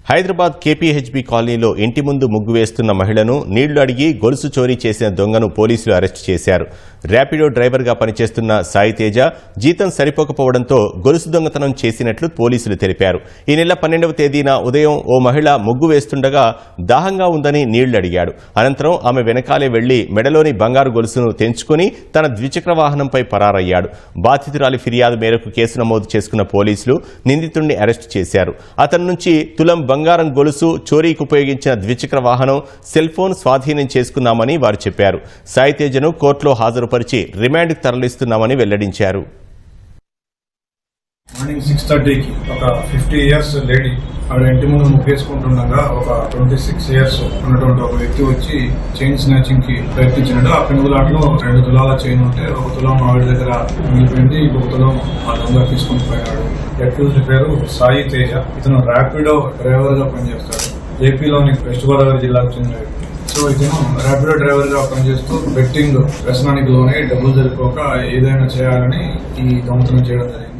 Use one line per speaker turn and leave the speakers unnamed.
Hyderabad KPHB కాలనీలో ఇంటి ముందు ముగ్గు వేస్తున్న మహిళను నీళ్లు అడిగి గొలుసు చోరీ చేసిన దొంగను పోలీసులు అరెస్టు చేశారు. ర్యాపిడో డ్రైవర్గా పనిచేస్తున్న సాయి తేజ జీతం సరిపోకపోవడంతో గొలుసు దొంగతనం చేసినట్లు పోలీసులు తెలిపారు. ఈ నెల 12వ తేదీన ఉదయం ఓ మహిళ ముగ్గు వేస్తుండగా దాహంగా ఉందని నీళ్లు అడిగాడు. అనంతరం ఆమె వెనకాలే వెళ్లి మెడలోని బంగారు గొలుసును తెంచుకుని తన ద్విచక్ర వాహనంపై పరారయ్యాడు. బాధితురాలి ఫిర్యాదు మేరకు కేసు నమోదు చేసుకున్న పోలీసులు నిందితుడిని అరెస్టు చేశారు. అతని నుంచి తులం బంగారం గొలుసు, చోరీకి ఉపయోగించిన ద్విచక్ర వాహనం, సెల్ ఫోన్ స్వాధీనం చేసుకున్నామని వారు చెప్పారు. సాయి తేజను కోర్టులో హాజరుపరిచి రిమాండ్కు తరలిస్తున్నామని వెల్లడించారు.
మార్నింగ్ 6:30కి ఒక 50 ఇయర్స్ లేడీ ఆవిడ ఇంటి ముందు ముగ్గేసుకుంటుండగా ఒక 26 ఇయర్స్ ఉన్నటువంటి ఒక వ్యక్తి వచ్చి చైన్ స్నాచింగ్ కి ప్రయత్నించినట్టు ఆ పెనుగులాట్లో 2 తులాల చైన్ ఉంటే 1 తులం ఆవిడ దగ్గర మిగిలిపోయింది, 1 తులం ఆ దొంగ తీసుకుని పోయినాడు. అక్యూజ్డ్ పేరు సాయి తేజ. ఇతను ర్యాపిడో డ్రైవర్ గా పనిచేస్తాడు. ఏపీలోని వెస్ట్ గోదావరి జిల్లాకు చెందిన వ్యక్తి. సో ఇతను ర్యాపిడో డ్రైవర్ గా పనిచేస్తూ బెట్టింగ్ వ్యసనానికి లోనే డబ్బులు సరిపోక ఏదైనా చేయాలని ఈ దొంగతనం చేయడం జరిగింది.